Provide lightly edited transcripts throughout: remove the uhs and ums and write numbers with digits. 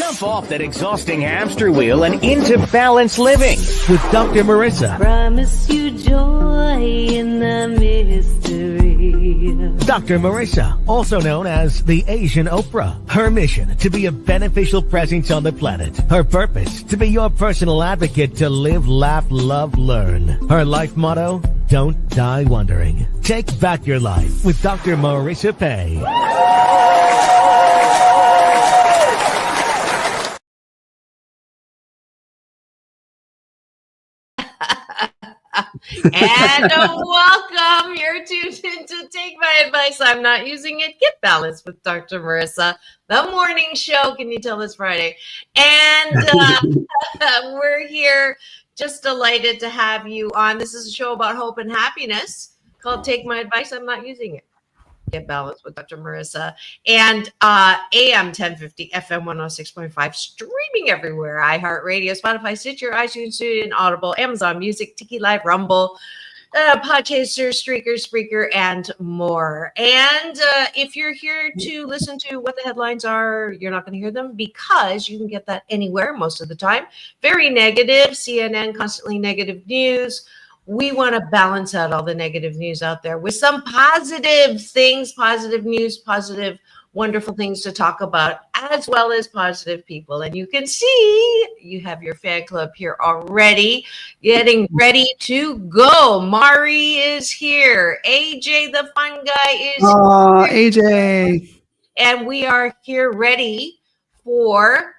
Jump off that exhausting hamster wheel and into balanced living with Dr. Marissa. Promise you joy in the mystery. Dr. Marissa, also known as the Asian Oprah. Her mission, to be a beneficial presence on the planet. Her purpose, to be your personal advocate to live, laugh, love, learn. Her life motto, don't die wondering. Take back your life with Dr. Marissa Pay. And welcome. You're tuned in to Take My Advice. I'm not using it. Get balanced with Dr. Marissa, the morning show. Can you tell it's Friday? And we're here. Just delighted to have you on. This is a show about hope and happiness called Take My Advice. I'm not using it. Get balanced with Dr. Marissa. And AM 1050, FM 106.5, streaming everywhere. iHeartRadio, Spotify, Stitcher, iTunes, TuneIn, Audible, Amazon Music, Tiki Live, Rumble, Podchaser, Streaker, Spreaker, and more. And if you're here to listen to what the headlines are, you're not going to hear them because you can get that anywhere most of the time. Very negative. CNN, constantly negative news. We want to balance out all the negative news out there with some positive things, positive news, positive, wonderful things to talk about, as well as positive people. And you can see you have your fan club here already, getting ready to go. Mari is here. AJ, the fun guy, is here. AJ. And we are here ready for...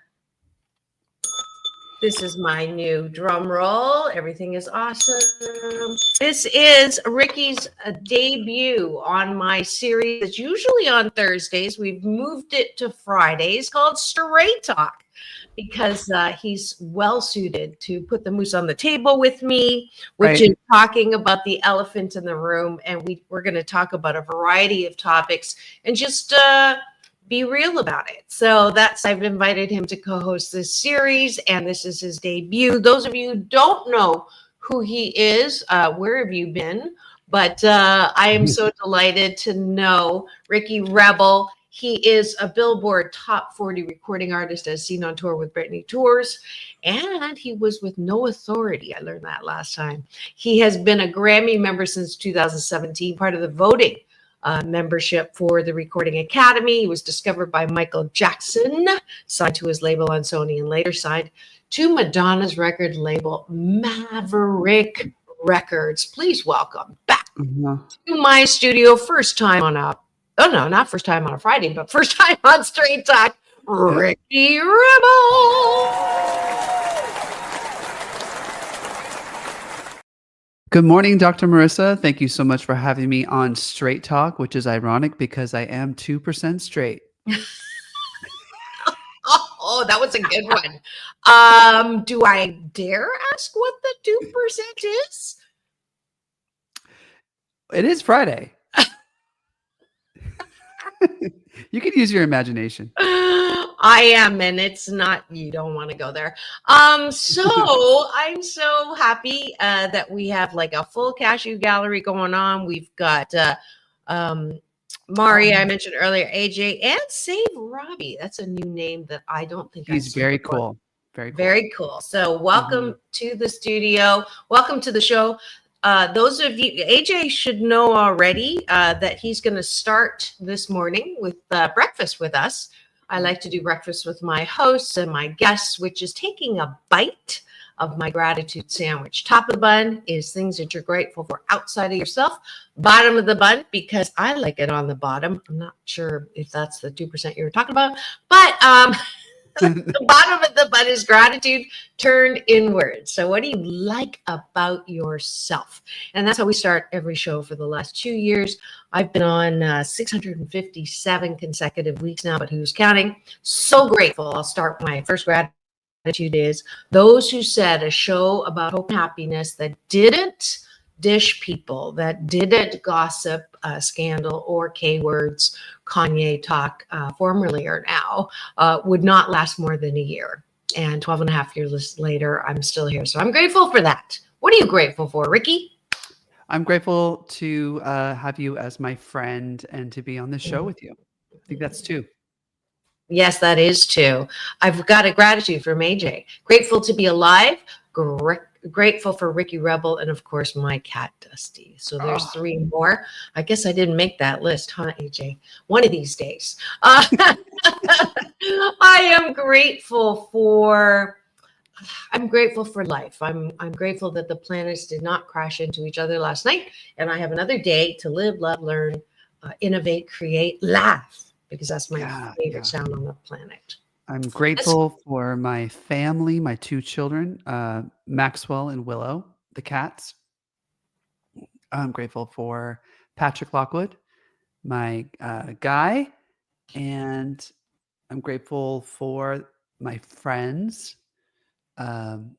This is my new drum roll. Everything is awesome. This is Ricky's debut on my series. It's usually on Thursdays. We've moved it to Fridays, called Straight Talk, because he's well suited to put the moose on the table with me, which is talking about the elephant in the room. And we're going to talk about a variety of topics and just be real about it. So I've invited him to co-host this series, and this is his debut. Those of you who don't know who he is, where have you been? But I am so delighted to know Ricky Rebel. He is a Billboard top 40 recording artist, as seen on tour with Britney Tours, and he was with No Authority. I learned that last time. He has been a Grammy member since 2017, part of the voting membership for the Recording Academy. He was discovered by Michael Jackson, signed to his label on Sony, and later signed to Madonna's record label, Maverick Records. Please welcome back to my studio. First time on not first time on a Friday, but first time on Straight Talk, Ricky Rebel. Good morning, Dr. Marissa. Thank you so much for having me on Straight Talk, which is ironic because I am 2% straight. Oh, that was a good one. Do I dare ask what the 2% is? It is Friday. You can use your imagination. I am, and it's not, you don't want to go there. So I'm so happy that we have like a full cashew gallery going on. We've got Mari, I mentioned earlier, AJ, and Save Robbie. That's a new name that I don't think he's very cool. Very cool. Very cool. So welcome to the studio. Welcome to the show. Those of you, AJ should know already that he's going to start this morning with breakfast with us. I like to do breakfast with my hosts and my guests, which is taking a bite of my gratitude sandwich. Top of the bun is things that you're grateful for outside of yourself. Bottom of the bun, because I like it on the bottom. I'm not sure if that's the 2% you were talking about, but the bottom of the bun is gratitude turned inward. So what do you like about yourself? And that's how we start every show for the last 2 years. I've been on 657 consecutive weeks now, but who's counting? So grateful. I'll start my first gratitude is those who said a show about hope and happiness that didn't dish people, that didn't gossip, scandal, or K-words, Kanye talk, formerly or now, would not last more than a year. And 12 and a half years later, I'm still here. So I'm grateful for that. What are you grateful for, Ricky? I'm grateful to have you as my friend and to be on the show with you. I think that's two. Yes, that is too. I've got a gratitude from AJ. Grateful to be alive. Grateful for Ricky Rebel, and of course my cat Dusty. So there's Oh, 3 more. I guess I didn't make that list, huh, AJ? One of these days. I am grateful for. I'm grateful for life. I'm grateful that the planets did not crash into each other last night, and I have another day to live, love, learn, innovate, create, laugh, because that's my yeah, favorite yeah. sound on the planet. I'm That's grateful for my family, my 2 children, Maxwell and Willow, the cats. I'm grateful for Patrick Lockwood, my guy, and I'm grateful for my friends. Um,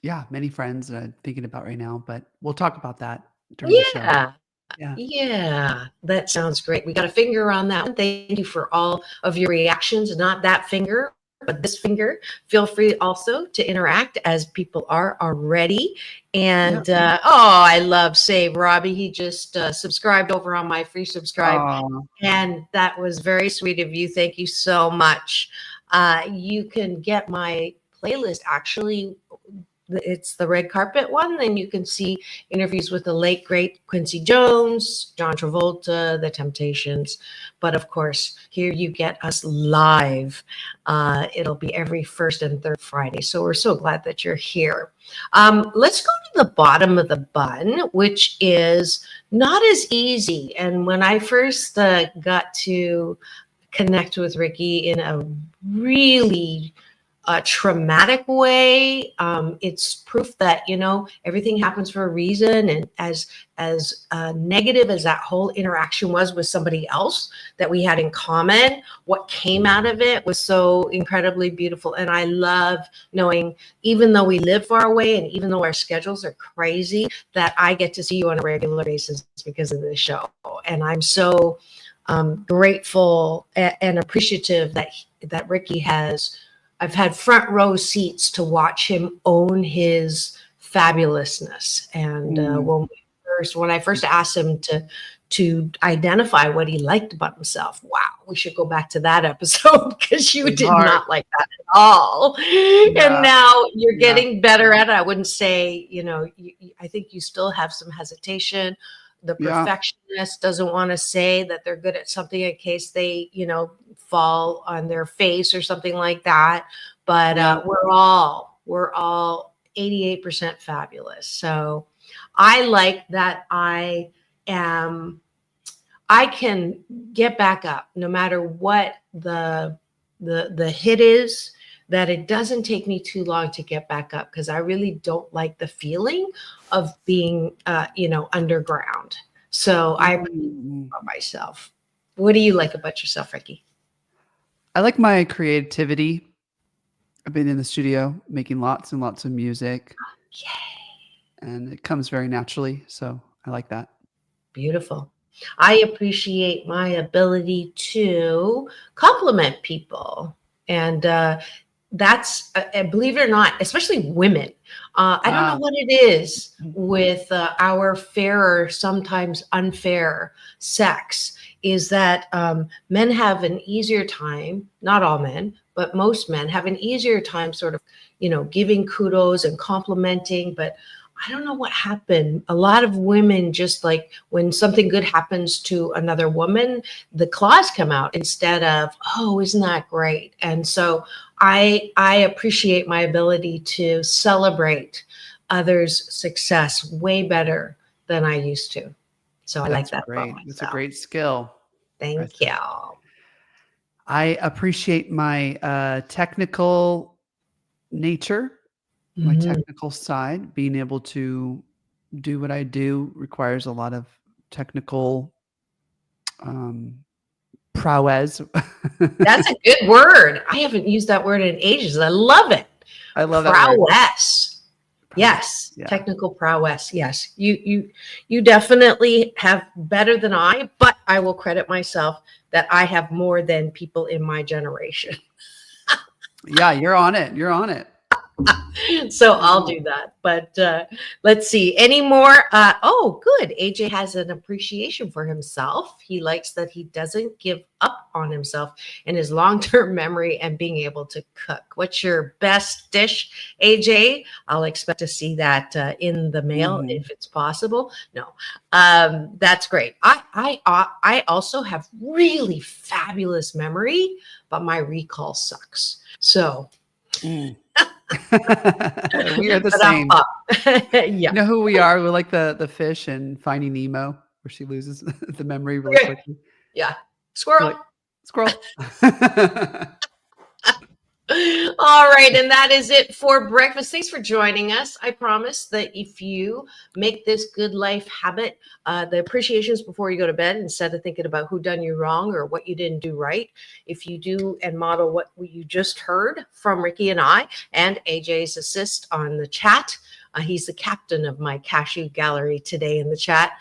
yeah, many friends that I'm thinking about right now, but we'll talk about that during the show. yeah. Yeah. Yeah, that sounds great. We got a finger on that one. Thank you for all of your reactions. Not that finger, but this finger. Feel free also to interact as people are already. Yeah. And I love Save Robbie. He just subscribed over on my free subscribe. Oh, And that was very sweet of you. Thank you so much. You can get my playlist actually. It's the red carpet one. Then you can see interviews with the late great Quincy Jones, John Travolta, The Temptations. But of course, here you get us live. It'll be every first and third Friday. So we're so glad that you're here. Let's go to the bottom of the bun, which is not as easy. And when I first got to connect with Ricky in a really traumatic way, it's proof that everything happens for a reason. And as negative as that whole interaction was with somebody else that we had in common, what came out of it was so incredibly beautiful. And I love knowing, even though we live far away and even though our schedules are crazy, that I get to see you on a regular basis because of this show. And I'm so grateful and appreciative that Ricky has. I've had front row seats to watch him own his fabulousness. And when I first asked him to identify what he liked about himself, wow, we should go back to that episode, because you did not like that at all. Yeah. And now you're getting better at it. I wouldn't say, I think you still have some hesitation. The perfectionist doesn't want to say that they're good at something in case they, fall on their face or something like that. But we're all 88% fabulous. So I like that I can get back up no matter what the hit is, that it doesn't take me too long to get back up, because I really don't like the feeling of being, underground. So I appreciate about myself. What do you like about yourself, Ricky? I like my creativity. I've been in the studio making lots and lots of music. Yay. And it comes very naturally. So I like that. Beautiful. I appreciate my ability to compliment people. And that's, believe it or not, especially women. I don't know what it is with our fairer, sometimes unfair sex, is that men have an easier time, not all men, but most men have an easier time sort of, giving kudos and complimenting. But I don't know what happened. A lot of women, just like when something good happens to another woman, the claws come out instead of, oh, isn't that great? And so I appreciate my ability to celebrate others' success way better than I used to. So I like that about myself. It's a great skill. Thank you. I appreciate my technical nature, my technical side. Being able to do what I do requires a lot of technical prowess. That's a good word. I haven't used that word in ages. I love it. I love prowess. Yes, technical prowess. Yes, you definitely have better than I, but I will credit myself that I have more than people in my generation. Yeah, you're on it. You're on it. So I'll do that. But let's see. Any more? Oh, good. AJ has an appreciation for himself. He likes that he doesn't give up on himself and his long-term memory and being able to cook. What's your best dish, AJ? I'll expect to see that in the mail if it's possible. No, that's great. I also have really fabulous memory, but my recall sucks. So. We are the same. Yeah. You know who we are? We're like the fish in Finding Nemo, where she loses the memory really quickly. Yeah. Squirrel. Like, squirrel. All right, and that is it for breakfast. Thanks for joining us. I promise that if you make this good life habit, the appreciations before you go to bed, instead of thinking about who done you wrong or what you didn't do right, if you do and model what you just heard from Ricky and I and AJ's assist on the chat, he's the captain of my cashew gallery today in the chat.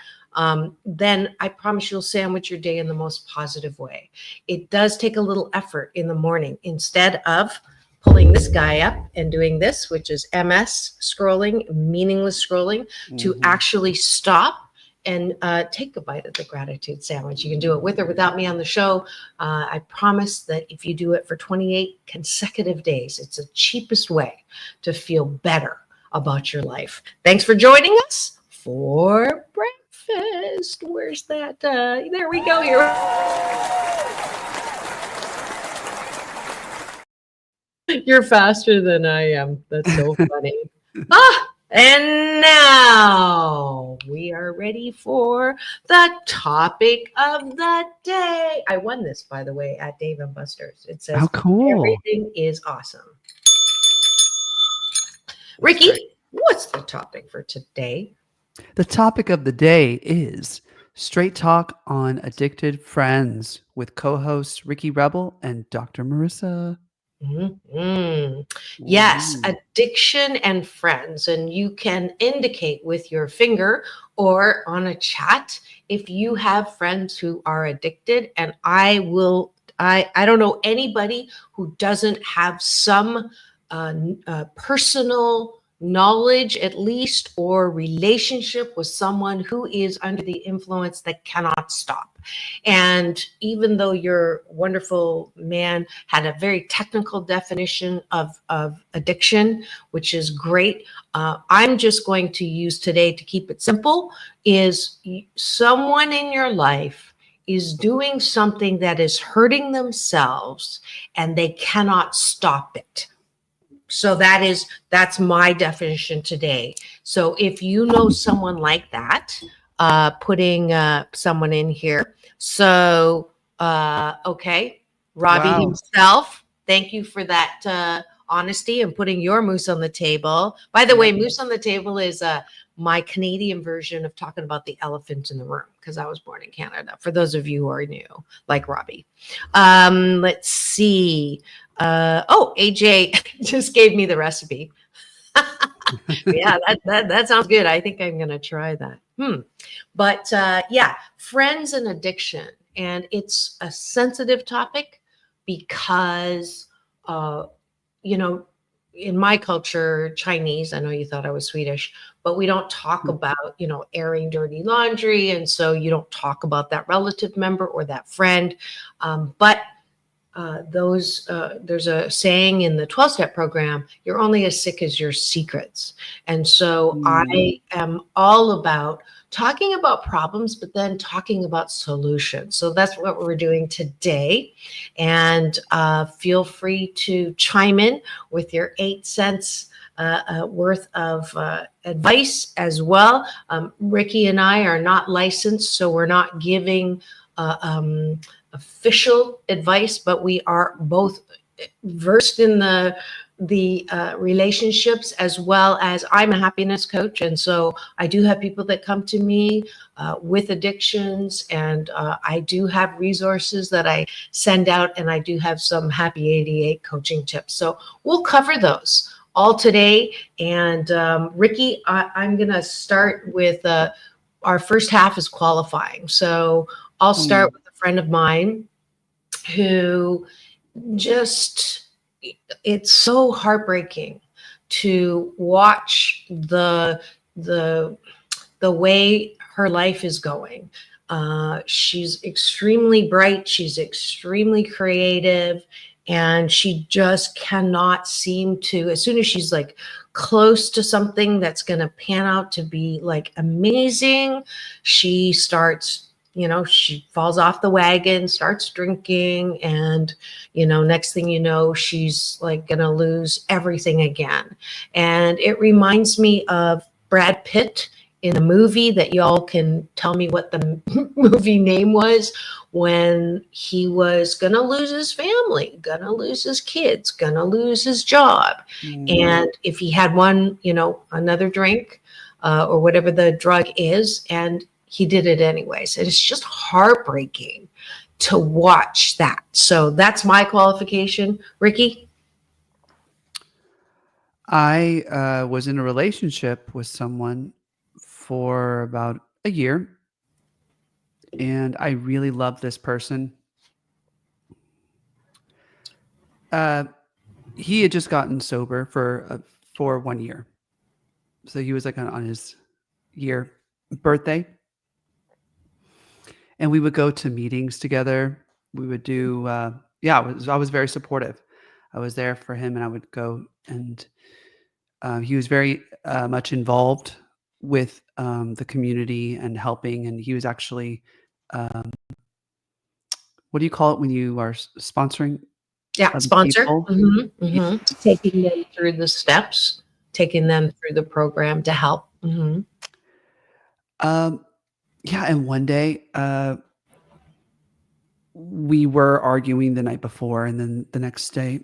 Then I promise you'll sandwich your day in the most positive way. It does take a little effort in the morning. Instead of pulling this guy up and doing this, which is MS scrolling, meaningless scrolling, to actually stop and take a bite of the gratitude sandwich. You can do it with or without me on the show. I promise that if you do it for 28 consecutive days, it's the cheapest way to feel better about your life. Thanks for joining us for breakfast. Where's that? There we go. You're faster than I am. That's so funny. And now we are ready for the topic of the day. I won this, by the way, at Dave & Buster's. It says, how cool. Everything is awesome. Ricky, what's the topic for today? The topic of the day is Straight Talk on Addicted Friends with co-hosts Ricky Rebel and Dr. Marissa. Yes, addiction and friends. And you can indicate with your finger or on a chat if you have friends who are addicted. And I don't know anybody who doesn't have some personal knowledge, at least, or relationship with someone who is under the influence that cannot stop. And even though your wonderful man had a very technical definition of addiction, which is great, I'm just going to use today to keep it simple, is someone in your life is doing something that is hurting themselves and they cannot stop it. So that's my definition today. So if you know someone like that, putting someone in here. So, okay, Robbie himself, thank you for that honesty and putting your moose on the table. By the way, moose on the table is my Canadian version of talking about the elephant in the room, because I was born in Canada, for those of you who are new, like Robbie. Let's see. AJ just gave me the recipe. Yeah, that sounds good. I think I'm going to try that. But yeah, friends and addiction. And it's a sensitive topic because, in my culture, Chinese, I know you thought I was Swedish, but we don't talk about, airing dirty laundry. And so you don't talk about that relative member or that friend. But there's a saying in the 12-step program, you're only as sick as your secrets. And so I am all about talking about problems, but then talking about solutions. So that's what we're doing today. And feel free to chime in with your 8 cents worth of advice as well. Ricky and I are not licensed, so we're not giving official advice, but we are both versed in the relationships, as well as I'm a happiness coach. And so I do have people that come to me with addictions, and I do have resources that I send out, and I do have some Happy 88 coaching tips. So we'll cover those all today. And Ricky, I'm going to start with our first half is qualifying. So I'll start with a friend of mine who just, it's so heartbreaking to watch the way her life is going. She's extremely bright. She's extremely creative, and she just cannot seem to, as soon as she's like close to something that's going to pan out to be like amazing, she starts, she falls off the wagon, starts drinking, and, next thing you know, she's like going to lose everything again. And it reminds me of Brad Pitt in a movie that y'all can tell me what the movie name was, when he was going to lose his family, going to lose his kids, going to lose his job. And if he had one, another drink or whatever the drug is, and he did it anyways. And it's just heartbreaking to watch that. So that's my qualification. Ricky? I was in a relationship with someone for about a year, and I really loved this person. He had just gotten sober for 1 year, so he was like on his year birthday, and we would go to meetings together. We would do I was very supportive. I was there for him, and I would go, and he was very much involved with the community and helping. And he was actually, what do you call it when you are sponsoring? Yeah, sponsor. Taking them through the steps, taking them through the program to help. And one day we were arguing the night before, and then the next day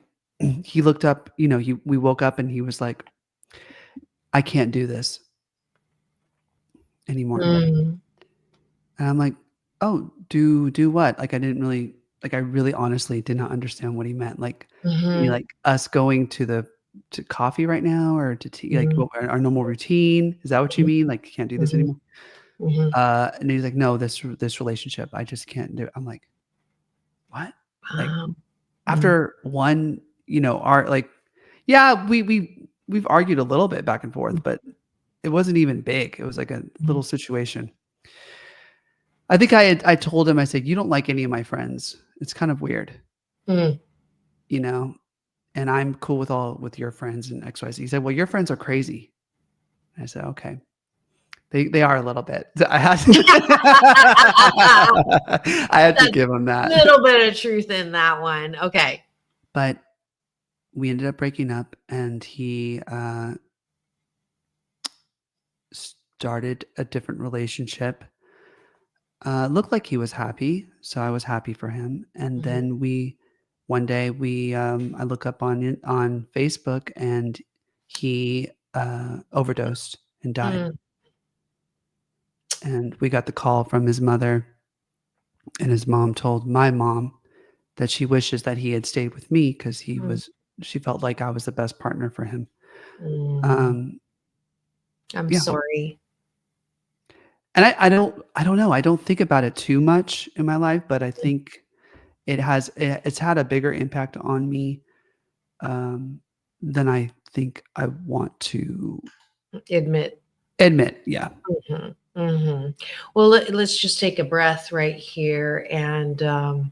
he looked up, we woke up and he was like, I can't do this anymore. And I'm like, oh, do what? Like, I really honestly did not understand what he meant. Like, like us going to coffee right now, or to tea, like our normal routine. Is that what you mean? Like, can't do this anymore? And he's like, no, this relationship, I just can't do it. I'm like, what? Like, after one, we've argued a little bit back and forth, but it wasn't even big. It was like a little situation. I think I told him, I said, you don't like any of my friends. It's kind of weird, and I'm cool with your friends and XYZ. He said, well, your friends are crazy. I said, okay. They are a little bit. I had to give him that. Little bit of truth in that one. Okay. But we ended up breaking up, and he started a different relationship. Looked like he was happy, so I was happy for him. And then one day I look up on Facebook, and he overdosed and died. And we got the call from his mother, and his mom told my mom that she wishes that he had stayed with me, because she felt like I was the best partner for him. I'm sorry. And I don't know. I don't think about it too much in my life, but I think it's had a bigger impact on me than I think I want to admit. Yeah. Well, let's just take a breath right here and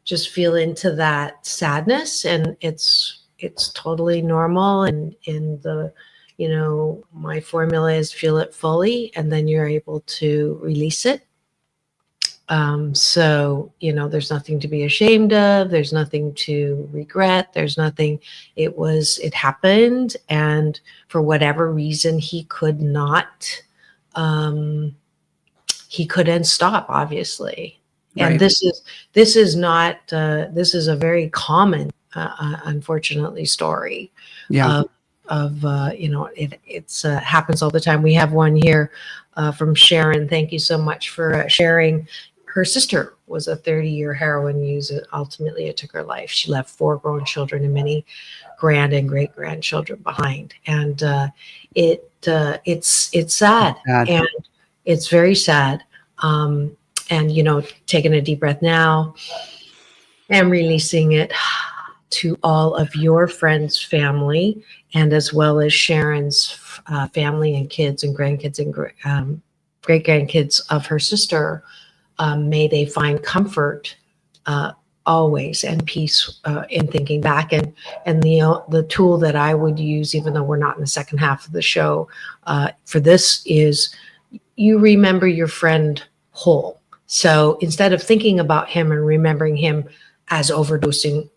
just feel into that sadness. And it's totally normal. And in the, my formula is feel it fully, and then you're able to release it. So, there's nothing to be ashamed of. There's nothing to regret. There's nothing. It happened. And for whatever reason, he couldn't stop, obviously. Right. And this is not, this is a very common, unfortunately, story. Yeah. It's happens all the time. We have one here from Sharon. Thank you so much for sharing. Her sister was a 30-year heroin user. Ultimately, it took her life. She left 4 grown children and many grand and great grandchildren behind. And it's sad, and it's very sad. And taking a deep breath now and releasing it. to all of your friends' family, and as well as Sharon's family and kids and grandkids and great grandkids of her sister. May they find comfort always and peace in thinking back. And the tool that I would use, even though we're not in the second half of the show, for this is you remember your friend whole. So instead of thinking about him and remembering him as overdosing,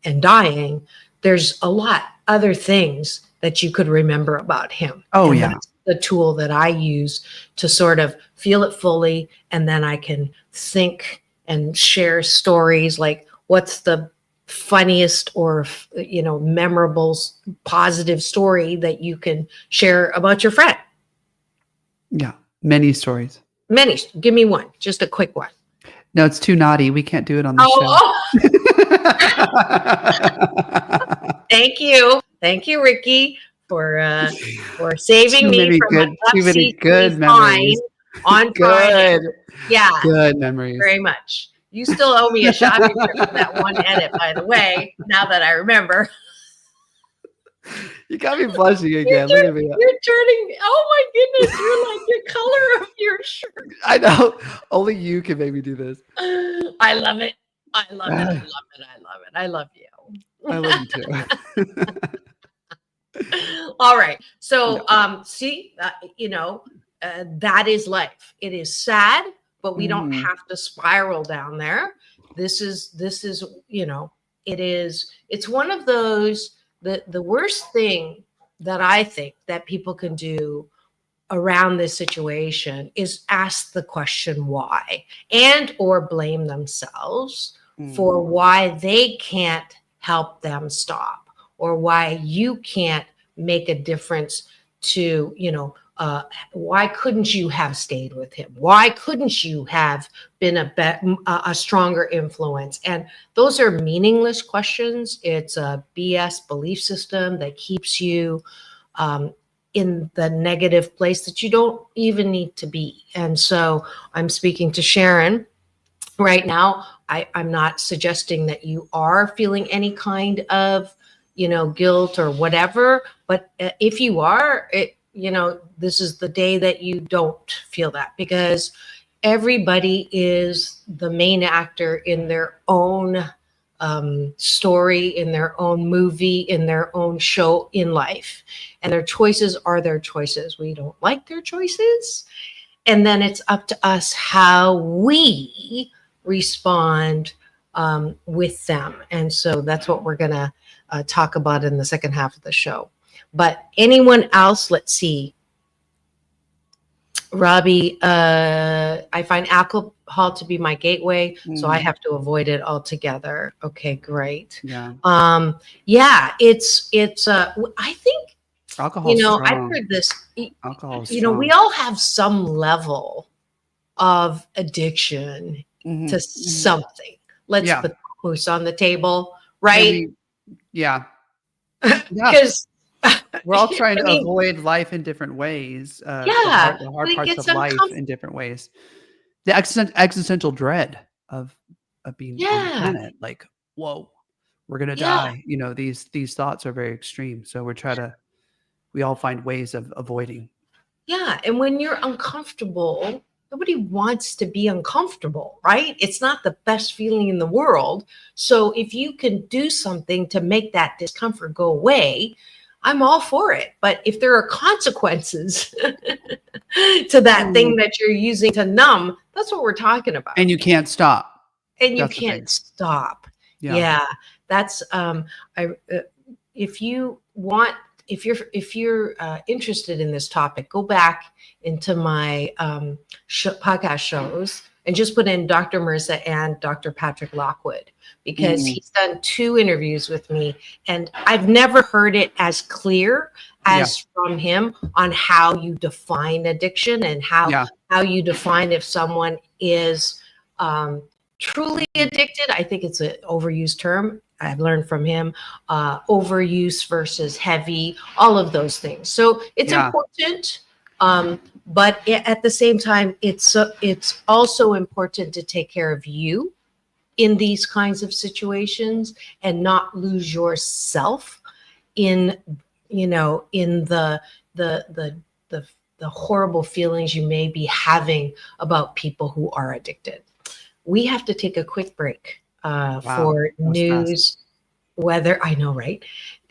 and dying, there's a lot other things that you could remember about him. Oh, and yeah. That's the tool that I use to sort of feel it fully. And then I can think and share stories like what's the funniest or, memorable, positive story that you can share about your friend. Yeah. Many stories. Many. Give me one, just a quick one. No, it's too naughty. We can't do it on the show. Thank you, Ricky, for saving me from too many good memories on Friday. Yeah, good memories. Very much. You still owe me a shopping trip for that one edit, by the way. Now that I remember. You got me blushing again. Look at me. You're turning. Oh my goodness! You're like the color of your shirt. I know. Only you can make me do this. I love it. I love it. I love you. I love you too. All right. So, see, that is life. It is sad, but we don't have to spiral down there. This is, it's one of those, the worst thing that I think that people can do around this situation is ask the question why, and or blame themselves for why they can't help them stop, or why you can't make a difference to, why couldn't you have stayed with him? Why couldn't you have been a stronger influence? And those are meaningless questions. It's a BS belief system that keeps you in the negative place that you don't even need to be. And so I'm speaking to Sharon right now. I'm not suggesting that you are feeling any kind of, guilt or whatever, but if you are, this is the day that you don't feel that, because everybody is the main actor in their own story, in their own movie, in their own show in life. And their choices are their choices. We don't like their choices. And then it's up to us how we respond with them. And so that's what we're going to talk about in the second half of the show. But anyone else? Let's see. Robbie, I find alcohol to be my gateway, so I have to avoid it altogether. Okay, great. Yeah. It's I think alcohol. I've heard this. Alcohol. We all have some level of addiction to something. Let's put the moose on the table, right? Yeah. Because we're all trying to avoid life in different ways. The hard parts of life in different ways. The existential dread of being on the planet, like, whoa, we're gonna die. These thoughts are very extreme. So we all find ways of avoiding. Yeah, and when you're uncomfortable, nobody wants to be uncomfortable, right? It's not the best feeling in the world. So if you can do something to make that discomfort go away, I'm all for it. But if there are consequences to that thing that you're using to numb, that's what we're talking about. And you can't stop. And you can't stop. Yeah. That's if you're interested in this topic, go back into my podcast shows and just put in Dr. Marissa and Dr. Patrick Lockwood, because he's done 2 interviews with me, and I've never heard it as clear as from him on how you define addiction and how you define if someone is truly addicted. I think it's an overused term. I've learned from him, overuse versus heavy, all of those things. So it's important. But at the same time, it's also important to take care of you in these kinds of situations and not lose yourself in, in the horrible feelings you may be having about people who are addicted. We have to take a quick break for news, weather. I know, right?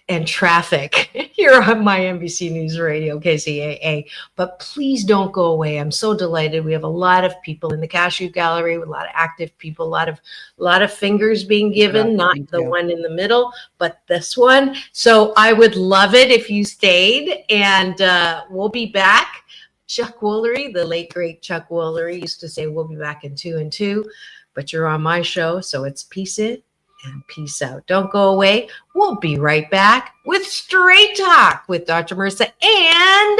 And traffic here on my NBC News Radio, KCAA. But please don't go away. I'm so delighted. We have a lot of people in the Cashew Gallery, with a lot of active people, a lot of fingers being given, not the one in the middle, but this one. So I would love it if you stayed, and we'll be back. Chuck Woolery, the late great Chuck Woolery, used to say we'll be back in 2 and 2, but you're on my show, so it's peace in and peace out. Don't go away. We'll be right back with Straight Talk with Dr. Marissa and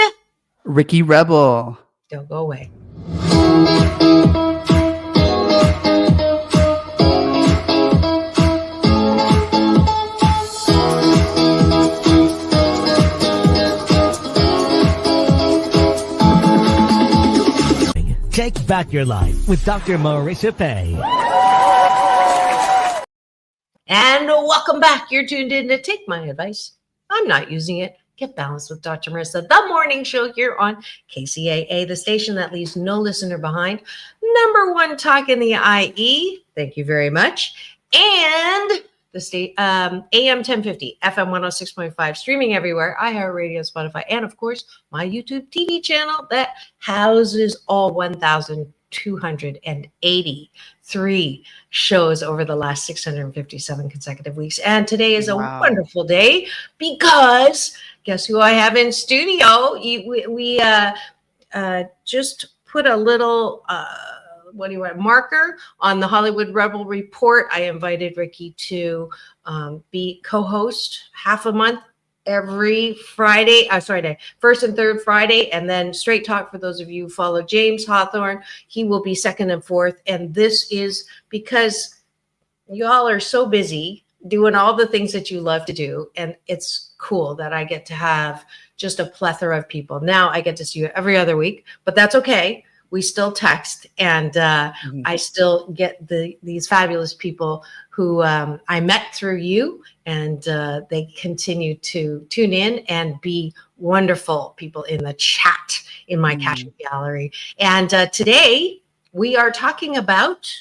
Ricky Rebel. Don't go away. Take back your life with Dr. Marissa Pay. And welcome back. You're tuned in to Take My Advice. I'm not using it. Get Balanced with Dr. Marissa, the morning show here on KCAA, the station that leaves no listener behind. Number one talk in the IE. Thank you very much. And the state AM 1050, FM 106.5, streaming everywhere, iHeartRadio, Spotify, and of course, my YouTube TV channel that houses all 1,283 shows over the last 657 consecutive weeks. And today is a wonderful day because guess who I have in studio? We just put a little marker on the Hollywood Rebel Report. I invited Ricky to be co-host half a month every Friday, first and third Friday, and then Straight Talk for those of you who follow James Hawthorn. He will be second and fourth. And this is because y'all are so busy doing all the things that you love to do. And it's cool that I get to have just a plethora of people. Now I get to see you every other week, but that's okay. We still text, and I still get these fabulous people who I met through you, and they continue to tune in and be wonderful people in the chat in my Cashew Gallery. And today we are talking about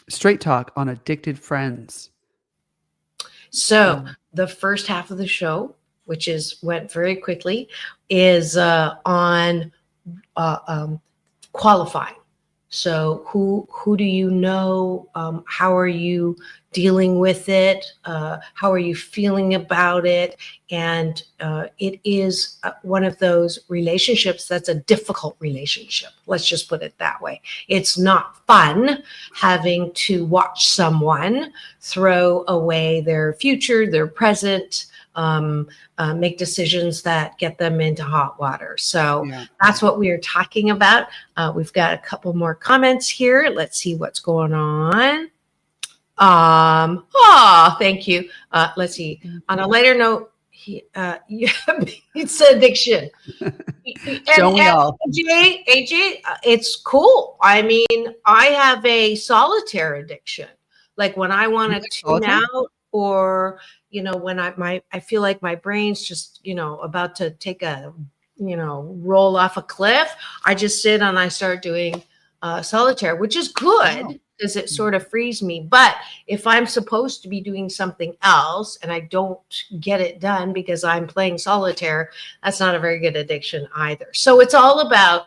Straight Talk on Addicted Friends. So the first half of the show, which went very quickly, is on qualifying. So who do you know? How are you dealing with it? How are you feeling about it? And it is one of those relationships that's a difficult relationship. Let's just put it that way. It's not fun having to watch someone throw away their future, their present, make decisions that get them into hot water. So that's what we are talking about. We've got a couple more comments here. Let's see what's going on. Thank you. Let's see. On a lighter note, it's addiction. Don't we all? AJ, it's cool. I mean, I have a solitaire addiction. Like when I want to tune out, or when I feel like my brain's just about to take a roll off a cliff, I just sit and I start doing solitaire, which is good because it sort of frees me. But if I'm supposed to be doing something else and I don't get it done because I'm playing solitaire, that's not a very good addiction either. So it's all about,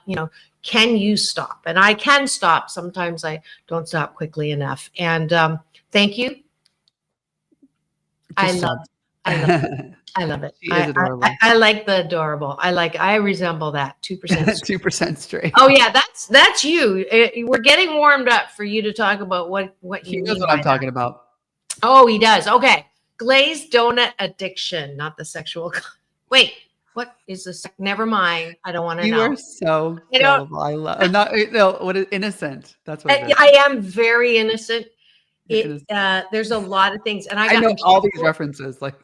can you stop? And I can stop. Sometimes I don't stop quickly enough. And thank you. I love it. She is adorable. I like the adorable. I resemble that 2%. 2% straight. Oh yeah, that's you. We're getting warmed up for you to talk about what you knows mean what by I'm talking about. Oh, he does. Okay, glazed donut addiction, not the sexual. Wait, what is this? Never mind. I don't want to know. You are so gullible. I love. What is innocent? That's what it is. I am very innocent. There's a lot of things, and I know all these references. Like,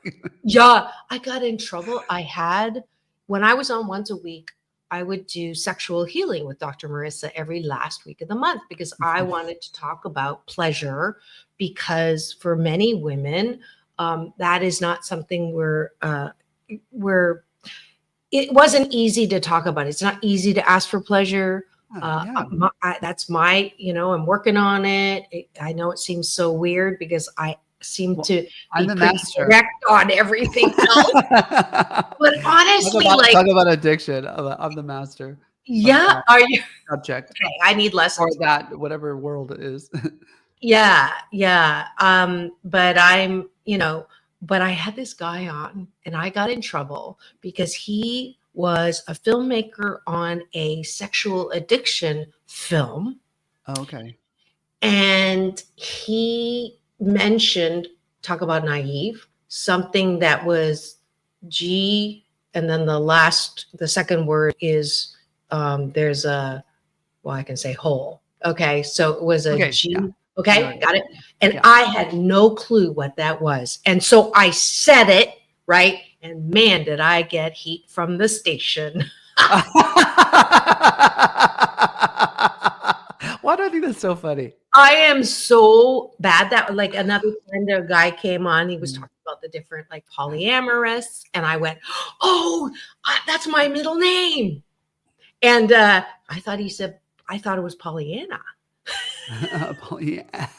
I got in trouble. I had when I was on once a week. I would do sexual healing with Dr. Marissa every last week of the month because I wanted to talk about pleasure, because for many women, that is not something it wasn't easy to talk about. It's not easy to ask for pleasure. That's my, I'm working on it. I know it seems so weird because I seem to I'm be the pretty master. direct on everything else. But honestly, talk about addiction. I'm the master. Yeah. Are you? Subject. Okay, I need lessons. Or that, whatever world it is. Yeah. But but I had this guy on and I got in trouble because he was a filmmaker on a sexual addiction film. Oh, okay. And he mentioned, talk about naive, something that was G, and then the second word is there's a, well, I can say whole. Okay, so it was a G. Yeah. Okay, got it. And I had no clue what that was. And so I said it, right? And man, did I get heat from the station. Why do I think that's so funny? I am so bad that like another friend, a guy came on, he was talking about the different like polyamorous, and I went, oh, that's my middle name. And I thought it was Pollyanna. Pollyanna.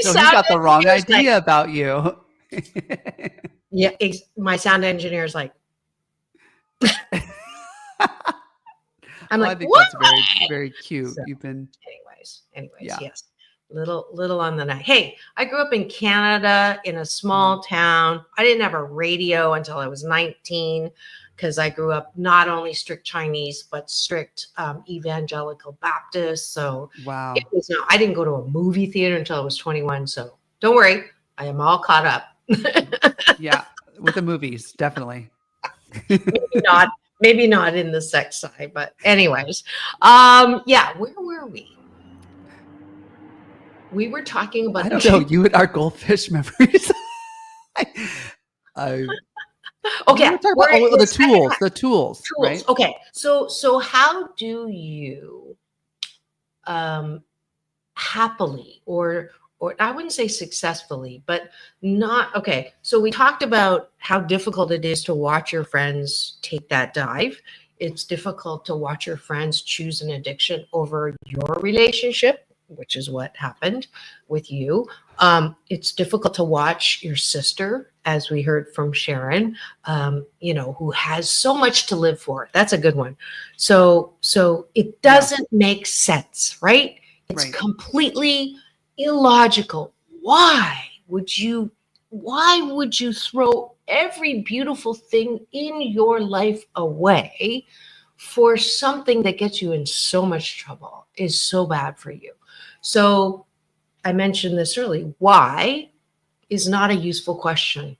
So he got the wrong idea about you. Yeah, my sound engineer is like, I'm like, I think what? That's very, very cute. So, You've been, anyways, yes, little on the night. Hey, I grew up in Canada in a small town. I didn't have a radio until I was 19 because I grew up not only strict Chinese but strict evangelical Baptist. So wow, I didn't go to a movie theater until I was 21. So don't worry, I am all caught up. Yeah, with the movies, definitely. Maybe not in the sex side, but anyways, where were we? We were talking about. I don't know. You and our goldfish memories. Okay, the tools, right? Okay, so how do you happily or I wouldn't say successfully, but not okay. So we talked about how difficult it is to watch your friends take that dive. It's difficult to watch your friends choose an addiction over your relationship, which is what happened with you. It's difficult to watch your sister, as we heard from Sharon, who has so much to live for. That's a good one. So it doesn't make sense, right? It's completely illogical. Why would you throw every beautiful thing in your life away for something that gets you in so much trouble, is so bad for you? So I mentioned this earlier. Why is not a useful question.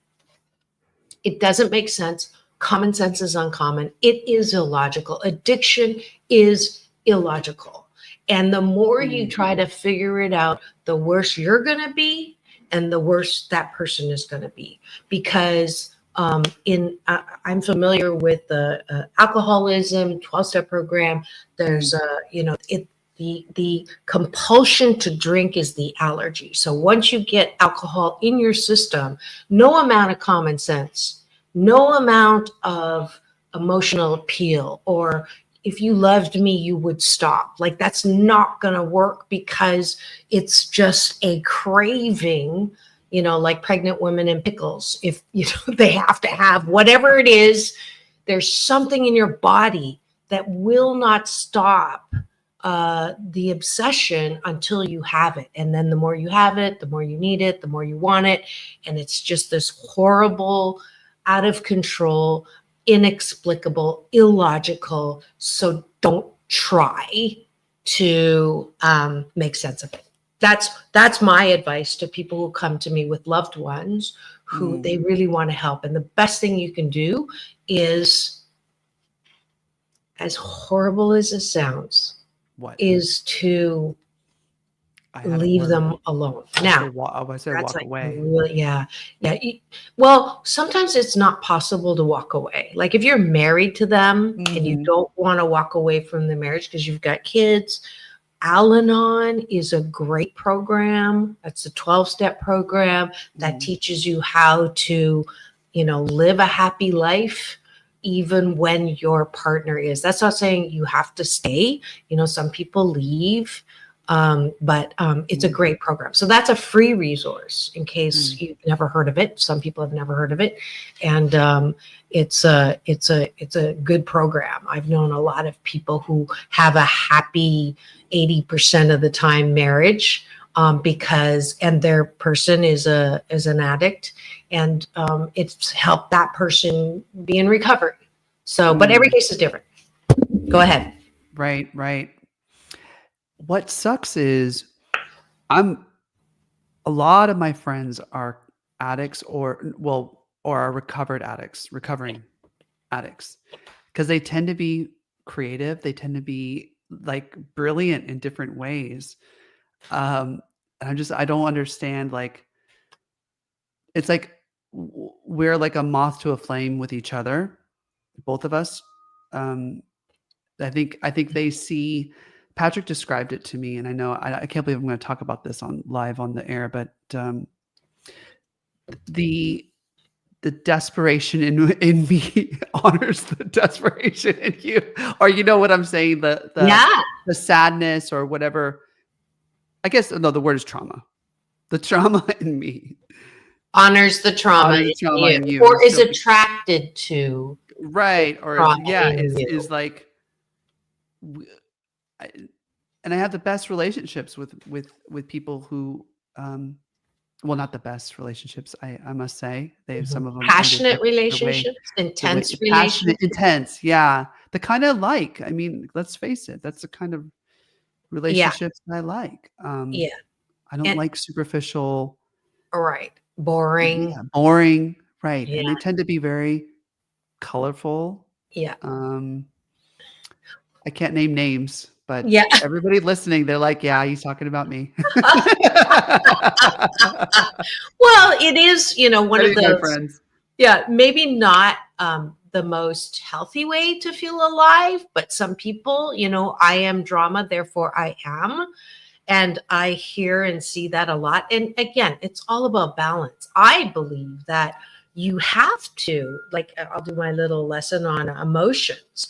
It doesn't make sense. Common sense is uncommon. It is illogical. Addiction is illogical. And the more you try to figure it out, the worse you're going to be and the worse that person is going to be. Because I'm familiar with the alcoholism 12-step program. There's the compulsion to drink is the allergy. So once you get alcohol in your system, no amount of common sense, no amount of emotional appeal, or if you loved me, you would stop. Like that's not going to work because it's just a craving, like pregnant women and pickles. If they have to have whatever it is, there's something in your body that will not stop the obsession until you have it. And then the more you have it, the more you need it, the more you want it. And it's just this horrible, out of control, inexplicable, illogical. So don't try to make sense of it. That's my advice to people who come to me with loved ones who they really want to help. And the best thing you can do is, as horrible as it sounds, is to I had a leave word. them alone. I Now, say that's walk like away. really, yeah. Well, sometimes it's not possible to walk away. Like if you're married to them and you Mhm. don't want to walk away from the marriage because you've got kids, Al-Anon is a great program. That's a 12-step program that Mhm. teaches you how to, live a happy life even when your partner is. That's not saying you have to stay. Some people leave, but it's a great program. So that's a free resource in case you've never heard of it. Some people have never heard of it, and it's a good program. I've known a lot of people who have a happy 80% of the time marriage, and their person is an addict, and it's helped that person be in recovery. So, but every case is different. Go ahead. Right. What sucks is a lot of my friends are addicts or are recovering addicts, because they tend to be creative. They tend to be like brilliant in different ways. And I don't understand. Like, it's like we're like a moth to a flame with each other, both of us. I think they see. Patrick described it to me, and I know I can't believe I'm going to talk about this live on the air, but the desperation in me honors the desperation in you, or you know what I'm saying, the sadness or whatever. I guess no, the word is trauma. The trauma in me Honors the trauma, honors the trauma in you, or is attracted to right? Or trauma is like. And I have the best relationships with people who, well, not the best relationships. I must say, they have some of them passionate their way, relationships, intense passionate, relationships. intense. Yeah, the kind of like. I mean, let's face it. That's the kind of relationships I like. Yeah. I don't And like superficial, right. Boring. boring. Right, Yeah. and they tend to be very colorful. Yeah. I can't name names, but Yeah. everybody listening, they're like, yeah, he's talking about me. Well, it is, one of My those. friends. Yeah, maybe not the most healthy way to feel alive, but some people, I am drama, therefore I am. And I hear and see that a lot. And again, it's all about balance. I believe that you have to, like, I'll do my little lesson on emotions.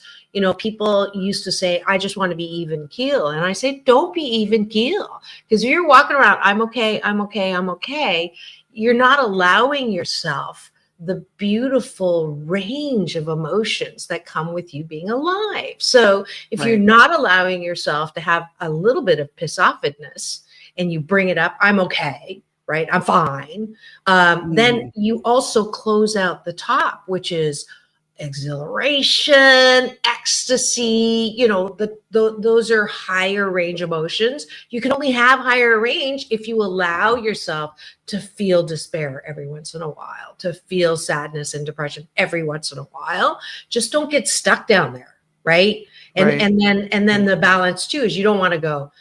People used to say, I just want to be even keel. And I say, don't be even keel. Because if you're walking around, I'm okay, I'm okay, I'm okay, you're not allowing yourself the beautiful range of emotions that come with you being alive. So if you're not allowing yourself to have a little bit of piss offedness and you bring it up, I'm okay, right? I'm fine. Then you also close out the top, which is exhilaration, ecstasy, those are higher range emotions. You can only have higher range if you allow yourself to feel despair every once in a while, to feel sadness and depression every once in a while. Just don't get stuck down there, right? And then the balance too is you don't want to go,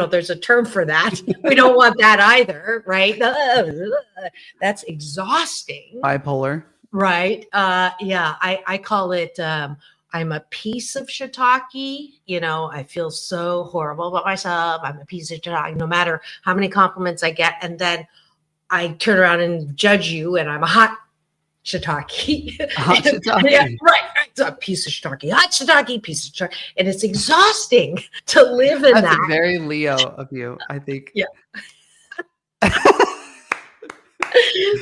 there's a term for that. We don't want that either, right? That's exhausting. Bipolar. Right. I call it, I'm a piece of shiitake. I feel so horrible about myself. I'm a piece of shiitake, no matter how many compliments I get. And then I turn around and judge you, and I'm a hot shiitake. Hot shiitake. Yeah, right. It's a piece of shiitake, hot shiitake, piece of shiitake. And it's exhausting to live in That's that. very Leo of you, I think. Yeah.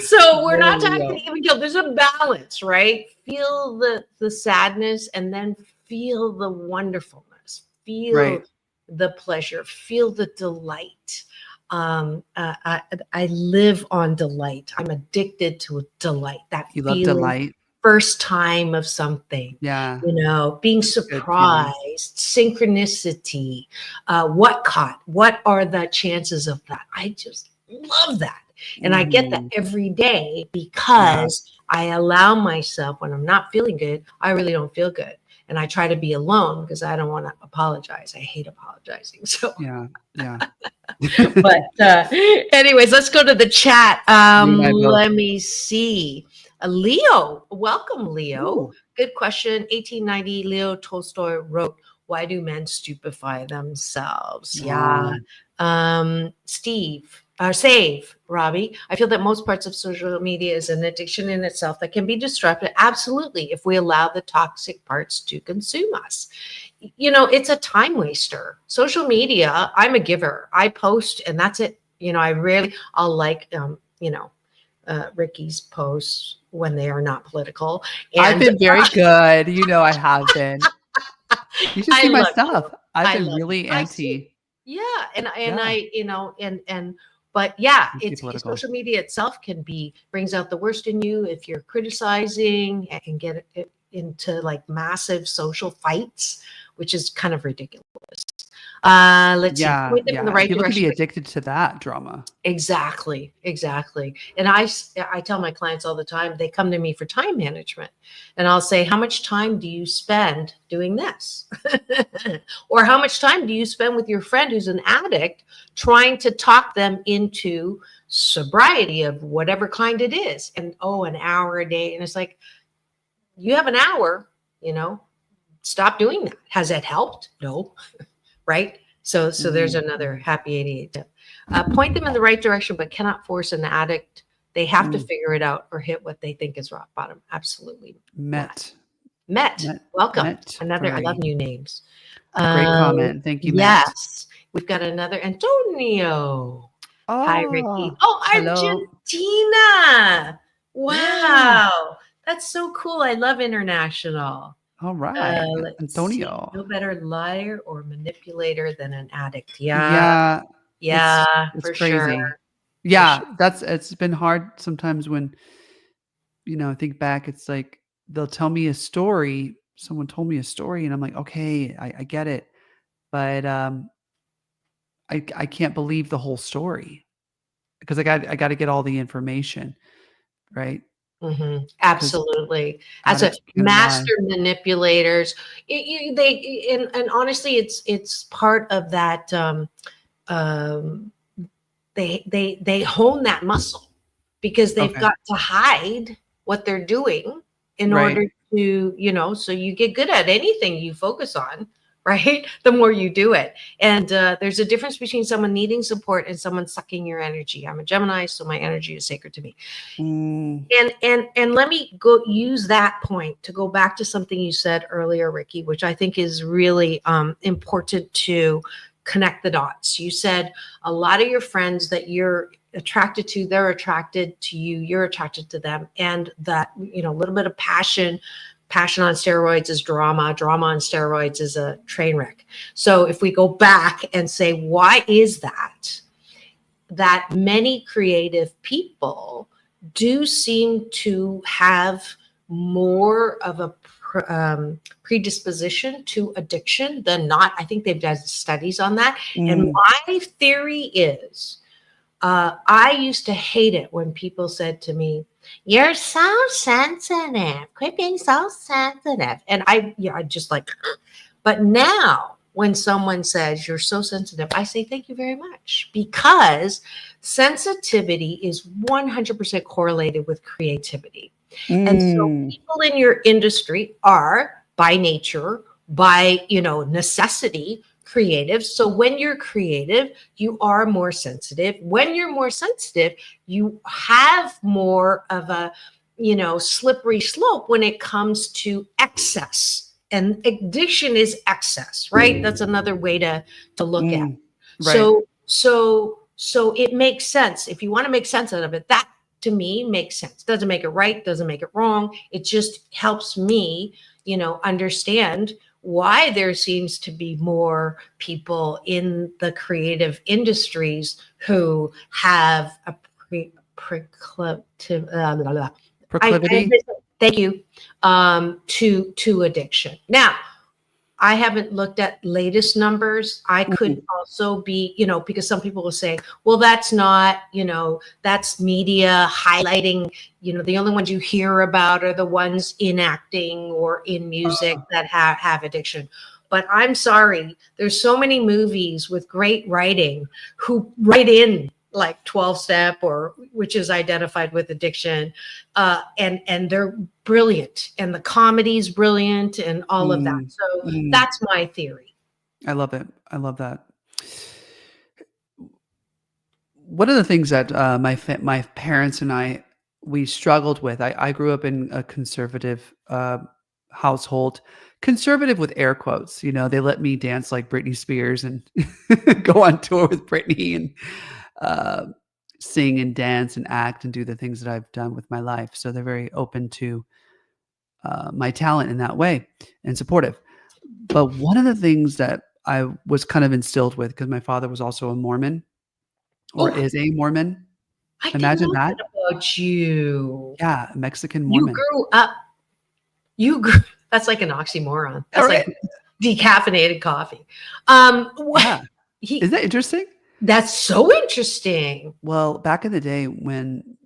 So we're not talking even kill. There's a balance, right? Feel the sadness and then feel the wonderfulness. Feel the pleasure. Feel the delight. I live on delight. I'm addicted to delight. That you love delight. First time of something. Yeah. Being surprised, synchronicity, what are the chances of that? I just love that. And I get that every day because I allow myself, when I'm not feeling good, I really don't feel good. and I try to be alone because I don't want to apologize. I hate apologizing. So Yeah. but anyways, let's go to the chat. Let me see. Leo, welcome, Leo. Ooh. Good question. 1890, Leo Tolstoy wrote, "Why do men stupefy themselves?" Yeah. Steve, save, Robbie. I feel that most parts of social media is an addiction in itself that can be disrupted. Absolutely, if we allow the toxic parts to consume us. You know, it's a time waster. Social media, I'm a giver. I post and that's it. You know, I'll like, Ricky's posts when they are not political. And I've been very good. You know, I have been. You should see my love stuff. you. I've I been love really you. I anti. see. Yeah. And Yeah. I, but yeah, it's Anti-political. social media itself brings out the worst in you if you're criticizing and get it into like massive social fights, which is kind of ridiculous. Let's see. Point them in the right People can direction. be addicted to that drama. Exactly. And I tell my clients all the time, they come to me for time management, and I'll say, how much time do you spend doing this? Or how much time do you spend with your friend who's an addict trying to talk them into sobriety of whatever kind it is? And an hour a day. And it's like, you have an hour, stop doing that. Has that helped? No. Right? So there's another happy 88 tip. Point them in the right direction, but cannot force an addict. They have to figure it out or hit what they think is rock bottom. Absolutely. Met. Welcome. Met I love new names. Great comment. Thank you, Met. Yes. We've got another Antonio. Hi, Ricky. Oh, hello. Argentina. Wow. Yeah. That's so cool. I love international. All right. Let's Antonio. see. No better liar or manipulator than an addict. Yeah. It's for crazy. sure. Yeah. It's been hard sometimes when, I think back, it's like they'll tell me a story. Someone told me a story and I'm like, okay, I get it. But I can't believe the whole story because I got to get all the information. Right. Mm-hmm. Absolutely. As a master manipulators, and honestly, it's part of that. They hone that muscle because they've got to hide what they're doing in order to, so you get good at anything you focus on, right? The more you do it. And there's a difference between someone needing support and someone sucking your energy. I'm a Gemini, so my energy is sacred to me. And let me go use that point to go back to something you said earlier, Ricky, which I think is really important to connect the dots. You said a lot of your friends that you're attracted to, they're attracted to you, you're attracted to them. And that, a little bit of passion on steroids is drama on steroids is a train wreck. So if we go back and say, why is that many creative people do seem to have more of a predisposition to addiction than not? I think they've done studies on that. And my theory is, I used to hate it when people said to me, "You're so sensitive. Quit being so sensitive." And I just like, but now when someone says you're so sensitive, I say, thank you very much, because sensitivity is 100% correlated with creativity. And so people in your industry are by nature, by, necessity, creative. So when you're creative, you are more sensitive. When you're more sensitive, you have more of a, slippery slope when it comes to excess. And addiction is excess, right? That's another way to look at it. Right. So it makes sense. If you want to make sense out of it, that to me makes sense. Doesn't make it right, doesn't make it wrong. It just helps me, understand why there seems to be more people in the creative industries who have a proclivity. Thank you. To addiction. Now, I haven't looked at latest numbers. I could Mhm. also be, because some people will say, well, that's not, that's media highlighting, the only ones you hear about are the ones in acting or in music that have addiction. But I'm sorry, there's so many movies with great writing who write in like 12 step or which is identified with addiction, and they're brilliant, and the comedy's brilliant and all of that. Mm, So mm. that's my theory. I love it. I love that. One of the things that my parents and we struggled with. I grew up in a conservative household, conservative with air quotes. They let me dance like Britney Spears and go on tour with Britney and uh, sing and dance and act and do the things that I've done with my life. So they're very open to my talent in that way and supportive. But one of the things that I was kind of instilled with, because my father was also a Mormon or Oh, is a Mormon. I didn't Imagine know that. that about you. Yeah, a Mexican You Mormon. grew up. You grew. That's like an oxymoron. That's All like right. decaffeinated coffee. Yeah. He. Isn't that interesting? That's so interesting. Well, back in the day when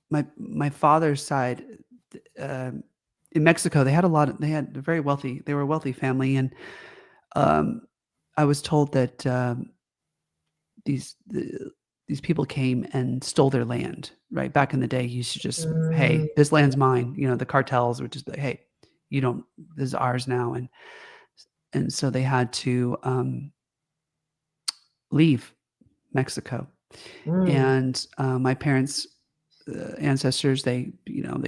my father's side in Mexico, they had they were a wealthy family, and um, I was told that these the, these people came and stole their land. Right back in the day, you used to just, Mm, hey, this land's mine. The cartels would just be like, hey, you don't. This is ours now, and so they had to leave Mexico. mm. And my parents' ancestors, they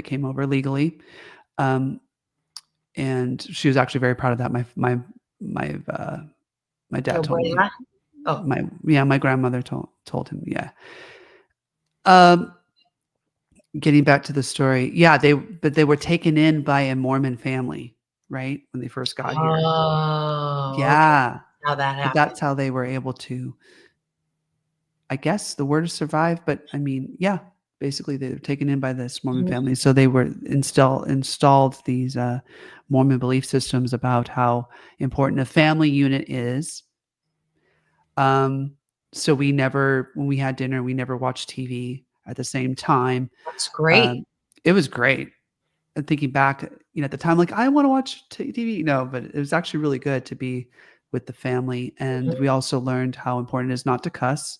came over legally, um, and she was actually very proud of that. My my dad told me. Abuela? Oh, My grandmother told him. Yeah. Um, Getting back to the story, yeah, they were taken in by a Mormon family, right, when they first got here. oh, okay. Yeah, How that but happened. that's how they were able to, I guess the word is survive, but I mean, yeah, basically they were taken in by this Mormon Mhm. family. So they were installed these Mormon belief systems about how important a family unit is. Um, so when we had dinner, we never watched TV at the same time. That's great. Um, it was great. And thinking back, at the time, like I want to watch TV. No, but it was actually really good to be with the family. And we also learned how important it is not to cuss.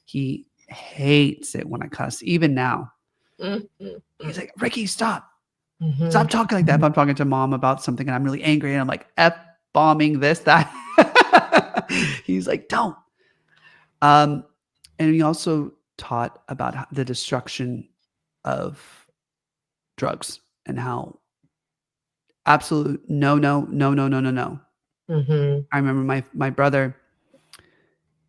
He hates it when I cuss, even now. Mm, mm, He's mm. like, Ricky, stop. Mhm. Stop talking like that. If I'm talking to mom about something and I'm really angry and I'm like F bombing this, that. He's like, don't. And he also taught about the destruction of drugs and how absolute no, no, no, no, no, no, no. Mhm. I remember my brother,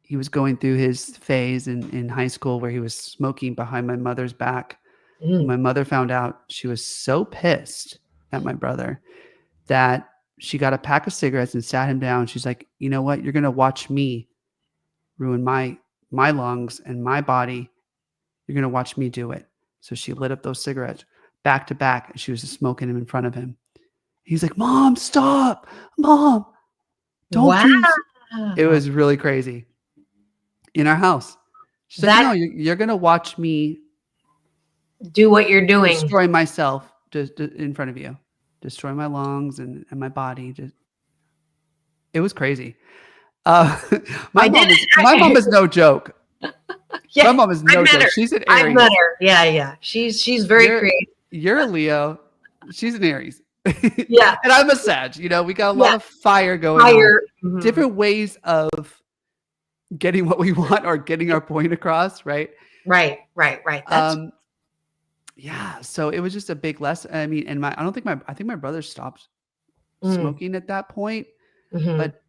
he was going through his phase in high school where he was smoking behind my mother's back. When Mm. my mother found out, she was so pissed at my brother that she got a pack of cigarettes and sat him down. She's like, "You know what? You're gonna watch me ruin my lungs and my body. You're gonna watch me do it." So she lit up those cigarettes back to back, and she was just smoking them in front of him. He's like, "Mom, stop! Mom, don't Wow. do." It was really crazy in our house. She's like, "No, That you're gonna watch me do what you're doing. destroy myself just in front of you, destroy my lungs and my body." It was crazy. Uh, I did my mom it. is no joke. Yeah, My mom is I no met joke. her. She's an I Aries. met her. Yeah, yeah. She's very You're creative. you're a Leo. She's an Aries. Yeah, And I'm a Sag. We got a lot yeah. of fire going on. Higher. Mhm. Different ways of getting what we want or getting our point across, right? Right, right, right. That's Yeah. So it was just a big lesson. I mean, and I think my brother stopped mm, smoking at that point. mhm. But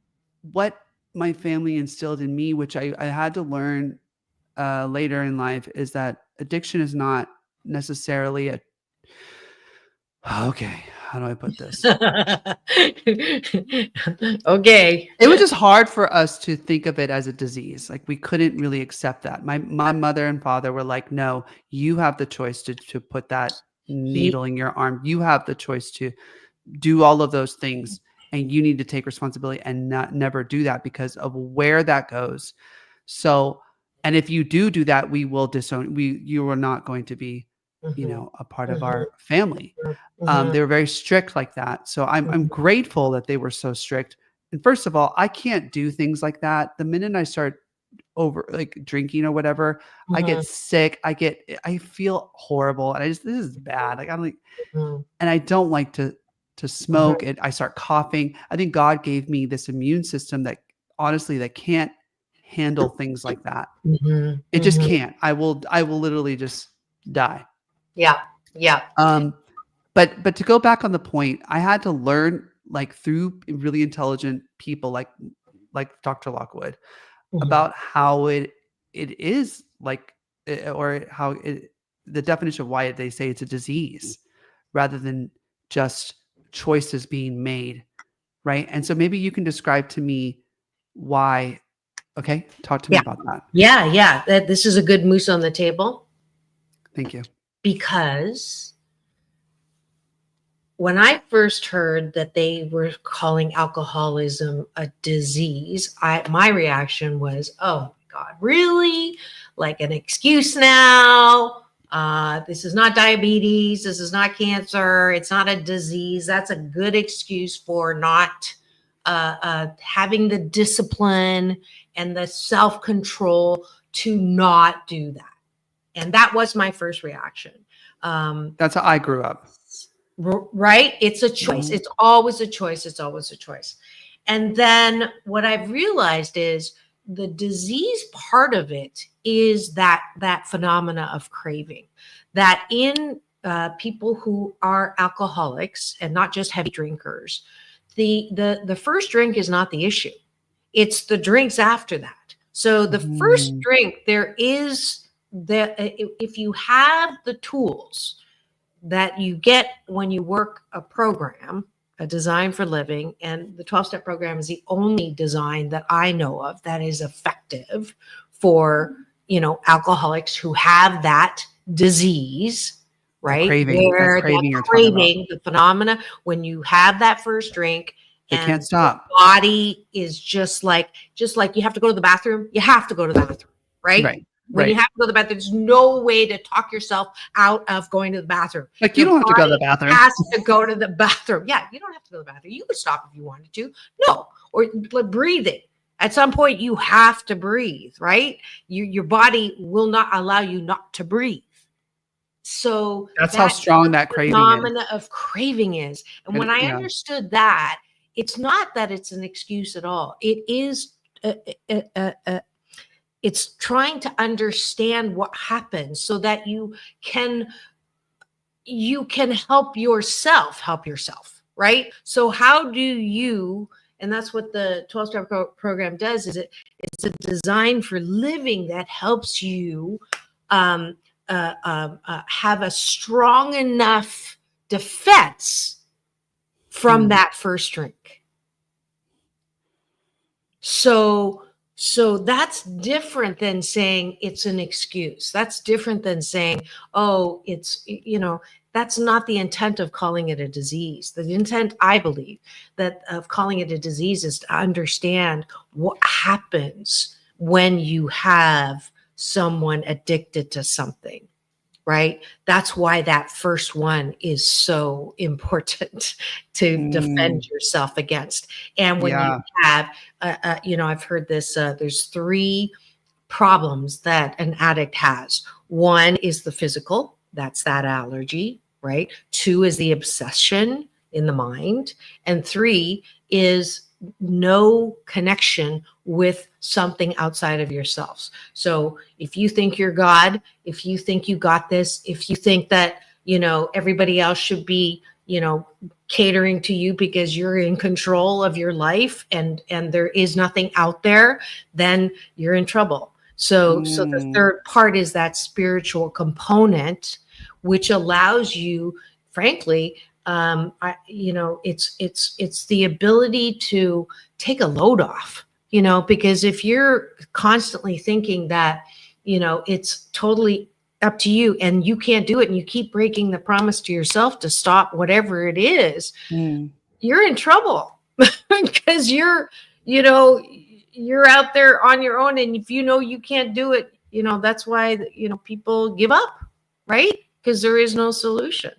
what my family instilled in me, which I had to learn later in life, is that addiction is not necessarily a okay. How do I put this? Okay. It was just hard for us to think of it as a disease. Like we couldn't really accept that. My mother and father were like, "No, you have the choice to put that He needle in your arm. You have the choice to do all of those things." and you need to take responsibility and never do that because of where that goes. So, and if you do that, we will disown you are not going to be, a part of our family. They were very strict like that. So I'm grateful that they were so strict. And first of all, I can't do things like that. The minute I start over like drinking or whatever, I get sick. I feel horrible. And this is bad. Like and I don't like to smoke. I start coughing. I think God gave me this immune system that honestly, that can't handle things like that. It just can't. I will literally just die. Yeah. Yeah. But to go back on the point, I had to learn like through really intelligent people like Dr. Lockwood about how it is like, or how the definition of why they say it's a disease rather than just choices being made. Right. And so maybe you can describe to me why. Okay. Talk to me about that. Yeah. Yeah. This is a good moose on the table. Thank you. Because when I first heard that they were calling alcoholism a disease, my reaction was, oh my God, really? Like an excuse now? This is not diabetes. This is not cancer. It's not a disease. That's a good excuse for not having the discipline and the self-control to not do that. And that was my first reaction. That's how I grew up. Right? It's a choice. It's always a choice. It's always a choice. And then what I've realized is the disease part of it is that phenomena of craving, that in people who are alcoholics and not just heavy drinkers, the first drink is not the issue. It's the drinks after that. So the first drink, there is if you have the tools that you get when you work a program, a design for living, and the 12-step program is the only design that I know of that is effective for, alcoholics who have that disease, right? Where that craving, the phenomena, when you have that first drink, they can't stop. The body is just like you have to go to the bathroom, you have to go to the bathroom, right? Right. When you have to go to the bathroom, there's no way to talk yourself out of going to the bathroom. Like you don't have to go to the bathroom. Has to go to the bathroom. Yeah, you don't have to go to the bathroom. You could stop if you wanted to. No, or breathing. At some point, you have to breathe, right? Your body will not allow you not to breathe. So that's how strong that craving phenomena of craving is. And when I understood that, it's not that it's an excuse at all. It is it's trying to understand what happens so that you can help yourself, right? So how do you, and that's what the 12-step program does, is it's a design for living that helps you have a strong enough defense from that first drink. So that's different than saying it's an excuse. That's different than saying, oh, it's, that's not the intent of calling it a disease. The intent, I believe, that of calling it a disease is to understand what happens when you have someone addicted to something, right? That's why that first one is so important to defend yourself against. And when you have, I've heard this, there's 3 problems that an addict has. 1 is the physical, that's that allergy, right? 2 is the obsession in the mind. And 3 is no connection with something outside of yourselves. So if you think you're God, if you think you got this, if you think that, everybody else should be, catering to you because you're in control of your life and there is nothing out there, then you're in trouble. So the third part is that spiritual component, which allows you, frankly, it's the ability to take a load off, because if you're constantly thinking that, it's totally up to you and you can't do it and you keep breaking the promise to yourself to stop whatever it is, you're in trouble. because you're out there on your own, and if you can't do it, that's why people give up, right? Because there is no solution.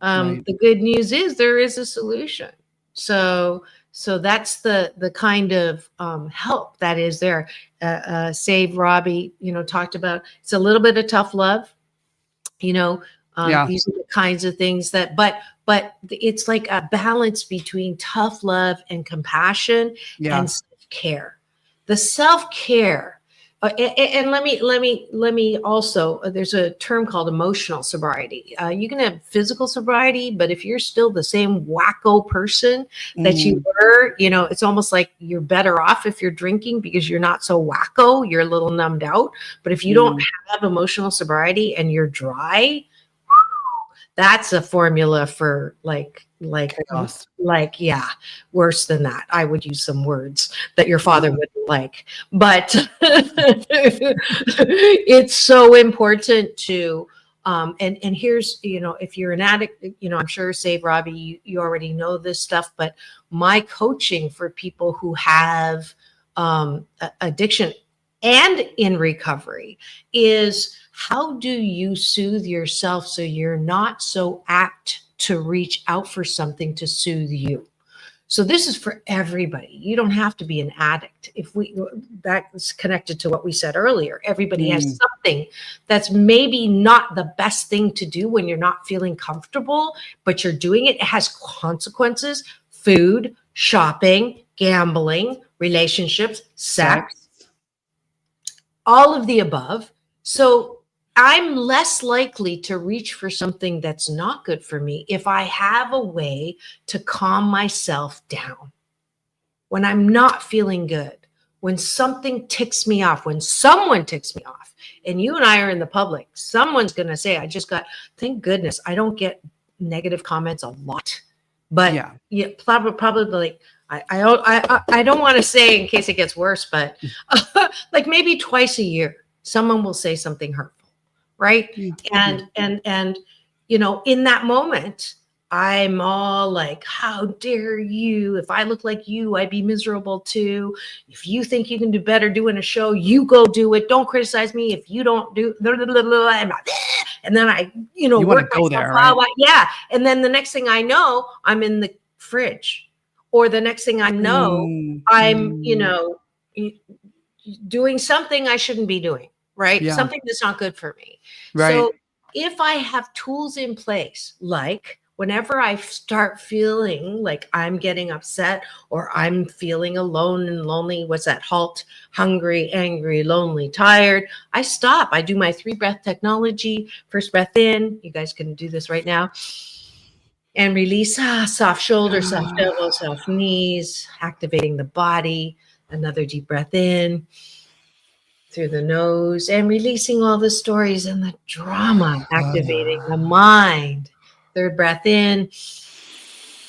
Right. The good news is there is a solution. So that's the kind of help that is there. Save Robbie, talked about. It's a little bit of tough love. Yeah. These are the kinds of things but it's like a balance between tough love and compassion Yeah. and self-care. The self-care. And let me also, there's a term called emotional sobriety. You can have physical sobriety, but if you're still the same wacko person that you were, it's almost like you're better off if you're drinking because you're not so wacko, you're a little numbed out. But if you don't have emotional sobriety and you're dry, that's a formula for Chaos. yeah, worse than that. I would use some words that your father wouldn't like, but it's so important to and here's, if you're an addict, I'm sure, Save Robbie, you already know this stuff, but my coaching for people who have addiction and in recovery is, how do you soothe yourself so you're not so apt to reach out for something to soothe you? So this is for everybody. You don't have to be an addict. That's connected to what we said earlier. Everybody has something that's maybe not the best thing to do when you're not feeling comfortable, but you're doing it. It has consequences: food, shopping, gambling, relationships, sex, all of the above. So I'm less likely to reach for something that's not good for me if I have a way to calm myself down when I'm not feeling good, when something ticks me off, when someone ticks me off. And you and I are in the public. Someone's going to say, thank goodness I don't get negative comments a lot. But yeah, probably I don't want to say in case it gets worse, but like maybe twice a year, someone will say something hurtful. Right. And in that moment, I'm all like, how dare you? If I look like you, I'd be miserable too. If you think you can do better doing a show, you go do it. Don't criticize me if you don't do. And then I, you want to work go myself there, right? Yeah. And then the next thing I know, I'm in the fridge, or the next thing I know, I'm, doing something I shouldn't be doing. Right. Yeah. Something that's not good for me. Right. So if I have tools in place, like whenever I start feeling like I'm getting upset or I'm feeling alone and lonely, what's that? HALT, hungry, angry, lonely, tired. I stop. I do my 3-breath technology. First breath in. You guys can do this right now. And release, soft shoulders, soft elbows, soft knees, activating the body. Another deep breath in through the nose and releasing all the stories and the drama, activating the mind. Third breath in,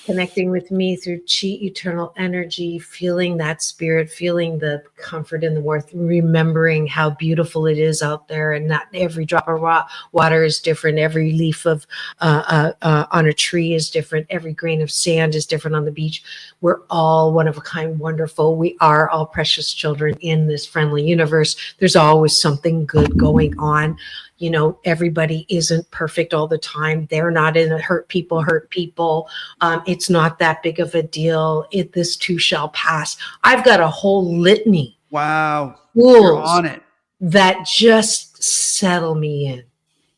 connecting with me through chi, eternal energy, feeling that spirit, feeling the comfort in the warmth, remembering how beautiful it is out there, and not every drop of water is different. Every leaf of on a tree is different. Every grain of sand is different on the beach. We're all one of a kind, wonderful. We are all precious children in this friendly universe. There's always something good going on. Everybody isn't perfect all the time. They're not in it. Hurt people. It's not that big of a deal. This too shall pass. I've got a whole litany. Wow. You're on it. That just settle me in.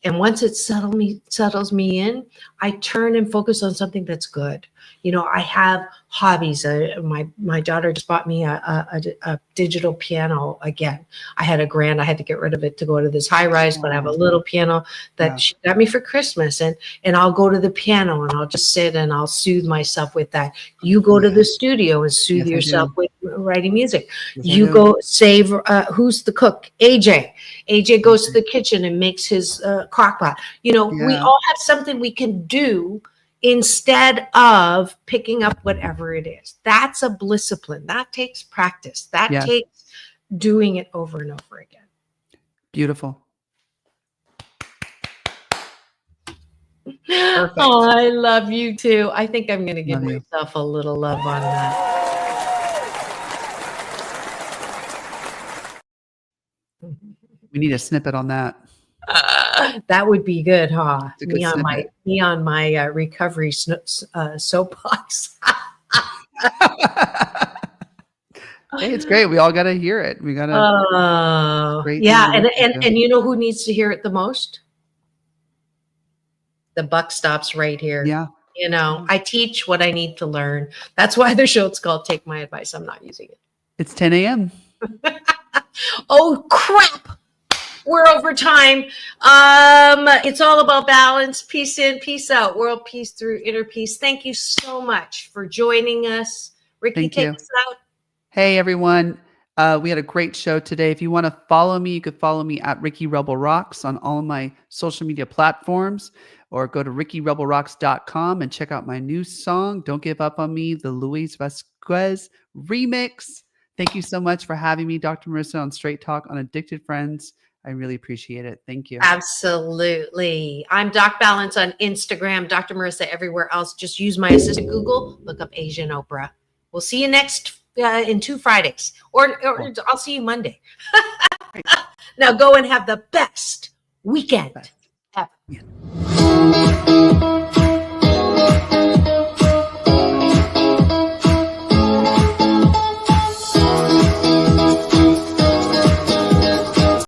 And once it settles me in, I turn and focus on something that's good. I have hobbies. My daughter just bought me a digital piano again. I had a grand. I had to get rid of it to go to this high rise, but I have a little piano that she got me for Christmas. And I'll go to the piano and I'll just sit and I'll soothe myself with that. You go to the studio and soothe yourself with writing music. You go save, who's the cook? AJ. AJ goes to the kitchen and makes his crock pot. We all have something we can do instead of picking up whatever it is. That's a discipline. That takes practice. That takes doing it over and over again. Beautiful. Perfect. Oh, I love you too. I think I'm going to give Love you. myself a little love on that. We need a snippet on that. That would be good, huh? It's a good snippet. Me on my recovery soapbox. Hey, it's great. We all got to hear it. We got to. Great thing Yeah, to listen to. and you know who needs to hear it the most? The buck stops right here. Yeah. You know, I teach what I need to learn. That's why the show is called Take My Advice. I'm not using it. It's 10 a.m. Oh crap. We're over time. It's all about balance. Peace in, peace out. World peace through inner peace. Thank you so much for joining us. Ricky, Thank take you. us out. Hey, everyone. We had a great show today. If you want to follow me, you could follow me at Ricky Rebel Rocks on all of my social media platforms, or go to rickyrebelrocks.com and check out my new song, Don't Give Up on Me, the Luis Vasquez remix. Thank you so much for having me, Dr. Marissa, on Straight Talk on Addicted Friends. I really appreciate it. Thank you. Absolutely. I'm Doc Balance on Instagram, Dr. Marissa everywhere else. Just use my assistant Google, look up Asian Oprah. We'll see you next in 2 Fridays, or I'll see you Monday. Now go and have the best weekend ever. Yeah.